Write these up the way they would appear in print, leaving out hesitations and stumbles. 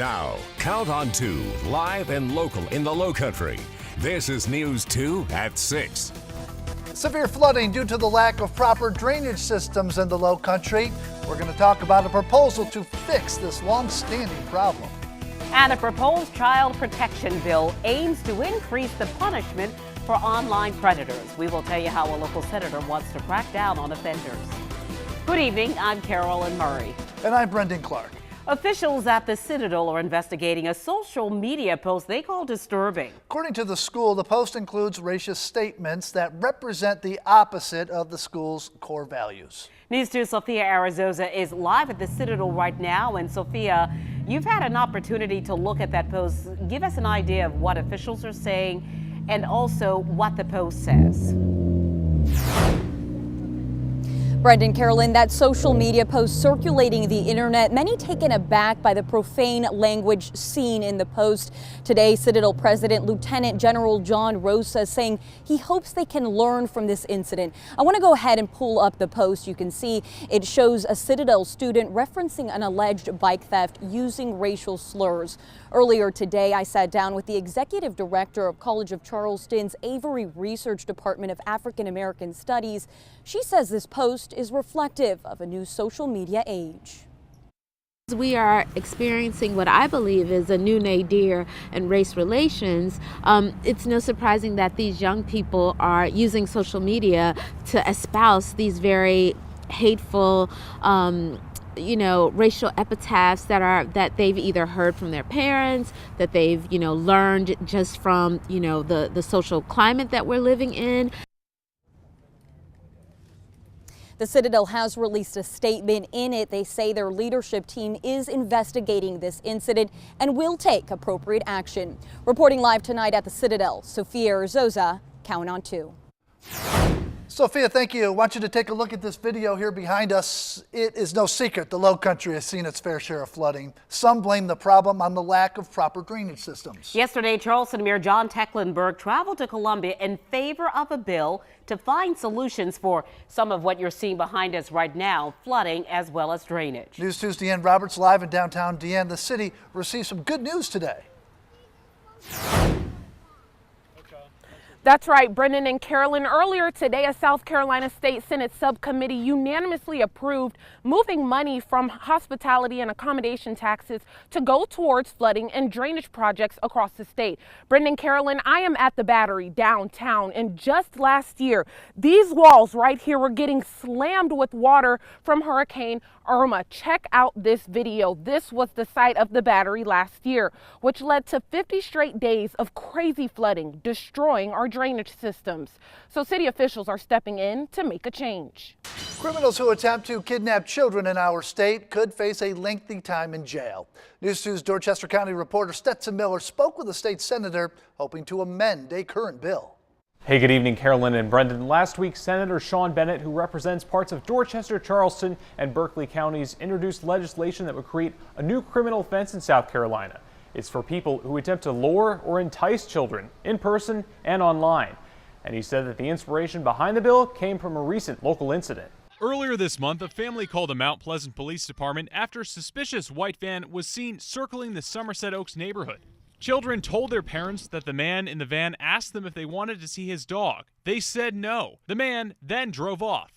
Now, Count on 2, live and local in the Lowcountry. This is News 2 at 6. Severe flooding due to the lack of proper drainage systems in the Lowcountry. We're going to talk about a proposal to fix this long-standing problem. And a proposed child protection bill aims to increase the punishment for online predators. We will tell you how a local senator wants to crack down on offenders. Good evening, I'm Carolyn Murray. And I'm Brendan Clark. Officials at the Citadel are investigating a social media post they call disturbing. According to the school, the post includes racist statements that represent the opposite of the school's core values. News 2 Sophia Arizosa is live at the Citadel right now. And Sophia, you've had an opportunity to look at that post. Give us an idea of what officials are saying and also what the post says. Brendan, Carolyn, that social media post circulating the internet, many taken aback by the profane language seen in the post. Today, Citadel President Lieutenant General John Rosa saying he hopes they can learn from this incident. I want to go ahead and pull up the post. You can see it shows a Citadel student referencing an alleged bike theft using racial slurs. Earlier today, I sat down with the executive director of College of Charleston's Avery Research Department of African American Studies. She says this post is reflective of a new social media age. We are experiencing what I believe is a new nadir in race relations. It's no surprising that these young people are using social media to espouse these very hateful racial epitaphs that they've either heard from their parents, that they've learned just from the social climate that we're living in. The Citadel has released a statement. In it, they say their leadership team is investigating this incident and will take appropriate action. Reporting live tonight at the Citadel, Sophia Arizosa, Count on 2. Sophia, thank you. I want you to take a look at this video here behind us. It is no secret the Lowcountry has seen its fair share of flooding. Some blame the problem on the lack of proper drainage systems. Yesterday, Charleston Mayor John Tecklenburg traveled to Columbia in favor of a bill to find solutions for some of what you're seeing behind us right now, flooding as well as drainage. News 2's Deanne Roberts live in downtown. Deanne, the city received some good news today. That's right, Brendan and Carolyn. Earlier today, a South Carolina State Senate subcommittee unanimously approved moving money from hospitality and accommodation taxes to go towards flooding and drainage projects across the state. Brendan, Carolyn, I am at the Battery downtown, and just last year, these walls right here were getting slammed with water from Hurricane Irma. Check out this video. This was the site of the Battery last year, which led to 50 straight days of crazy flooding, destroying our drainage systems. So city officials are stepping in to make a change. Criminals who attempt to kidnap children in our state could face a lengthy time in jail. News 2's Dorchester County reporter Stetson Miller spoke with a state senator hoping to amend a current bill. Hey, good evening, Carolyn and Brendan. Last week, Senator Sean Bennett, who represents parts of Dorchester, Charleston, and Berkeley counties, introduced legislation that would create a new criminal offense in South Carolina. It's for people who attempt to lure or entice children in person and online. And he said that the inspiration behind the bill came from a recent local incident. Earlier this month, a family called the Mount Pleasant Police Department after a suspicious white van was seen circling the Somerset Oaks neighborhood. Children told their parents that the man in the van asked them if they wanted to see his dog. They said no. The man then drove off.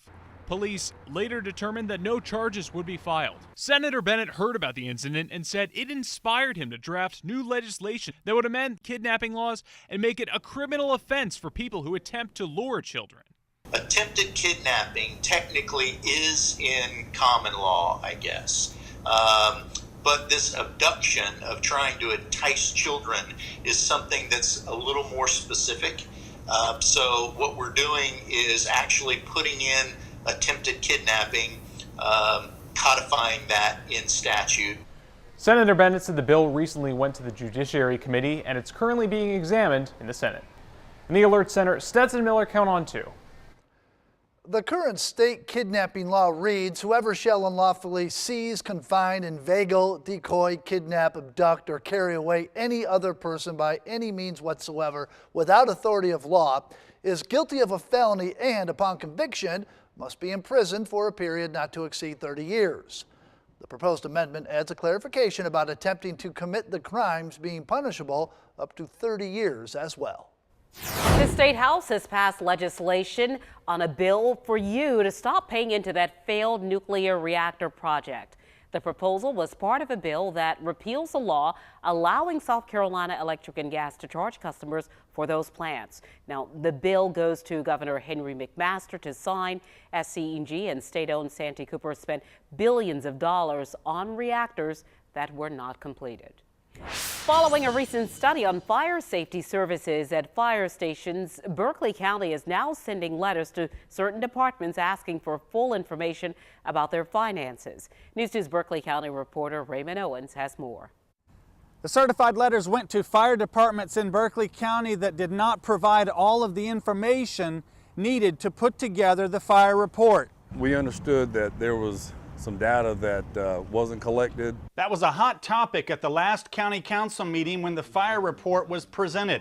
Police later determined that no charges would be filed. Senator Bennett heard about the incident and said it inspired him to draft new legislation that would amend kidnapping laws and make it a criminal offense for people who attempt to lure children. Attempted kidnapping technically is in common law, I guess. But this abduction of trying to entice children is something that's a little more specific. So what we're doing is actually putting in attempted kidnapping, codifying that in statute. Senator Bennett said the bill recently went to the Judiciary Committee and it's currently being examined in the Senate. In the Alert Center, Stetson Miller, Count on 2. The current state kidnapping law reads, whoever shall unlawfully seize, confine, inveigle, decoy, kidnap, abduct, or carry away any other person by any means whatsoever without authority of law is guilty of a felony and, upon conviction, must be imprisoned for a period not to exceed 30 years. The proposed amendment adds a clarification about attempting to commit the crimes being punishable up to 30 years as well. The State House has passed legislation on a bill for you to stop paying into that failed nuclear reactor project. The proposal was part of a bill that repeals a law allowing South Carolina Electric and Gas to charge customers for those plants. Now, the bill goes to Governor Henry McMaster to sign as CEG and state-owned Santee Cooper spent billions of dollars on reactors that were not completed. Following a recent study on fire safety services at fire stations, Berkeley County is now sending letters to certain departments asking for full information about their finances. News 2's Berkeley County reporter Raymond Owens has more. The certified letters went to fire departments in Berkeley County that did not provide all of the information needed to put together the fire report. We understood that there was some data that wasn't collected. That was a hot topic at the last county council meeting when the fire report was presented.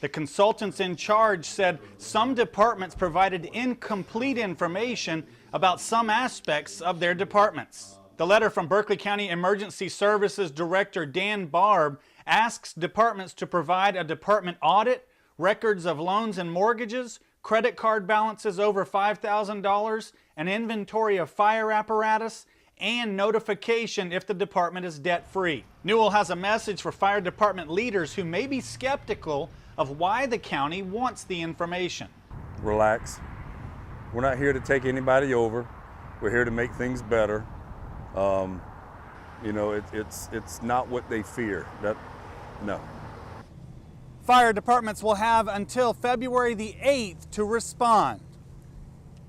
The consultants in charge said some departments provided incomplete information about some aspects of their departments. The letter from Berkeley County Emergency Services Director Dan Barb asks departments to provide a department audit, records of loans and mortgages, credit card balances over $5,000, an inventory of fire apparatus, and notification if the department is debt-free. Newell has a message for fire department leaders who may be skeptical of why the county wants the information. Relax. We're not here to take anybody over. We're here to make things better. You know, it's not what they fear. No. Fire departments will have until February the 8th to respond.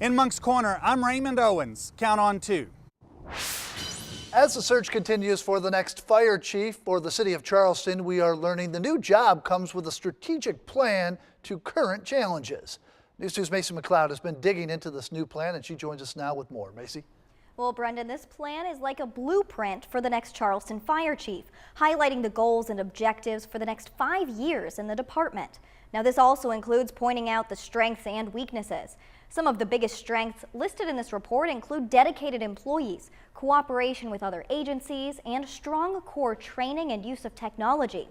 In Moncks Corner, I'm Raymond Owens. Count on 2. As the search continues for the next fire chief for the city of Charleston, we are learning the new job comes with a strategic plan to current challenges. News 2's Macy McLeod has been digging into this new plan, and she joins us now with more. Macy? Well, Brendan, this plan is like a blueprint for the next Charleston fire chief, highlighting the goals and objectives for the next 5 years in the department. Now, this also includes pointing out the strengths and weaknesses. Some of the biggest strengths listed in this report include dedicated employees, cooperation with other agencies, and strong core training and use of technology.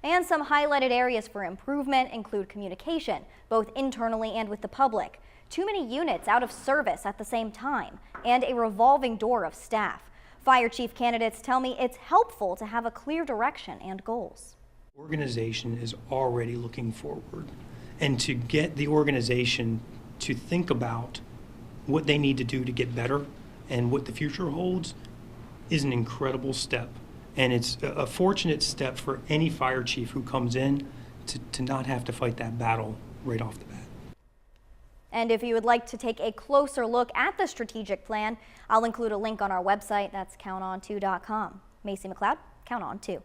And some highlighted areas for improvement include communication, both internally and with the public, too many units out of service at the same time, and a revolving door of staff. Fire chief candidates tell me it's helpful to have a clear direction and goals. Organization is already looking forward, and to get the organization to think about what they need to do to get better and what the future holds is an incredible step. And it's a fortunate step for any fire chief who comes in to not have to fight that battle right off the bat. And if you would like to take a closer look at the strategic plan, I'll include a link on our website. That's counton2.com. Macy McLeod, Count On 2.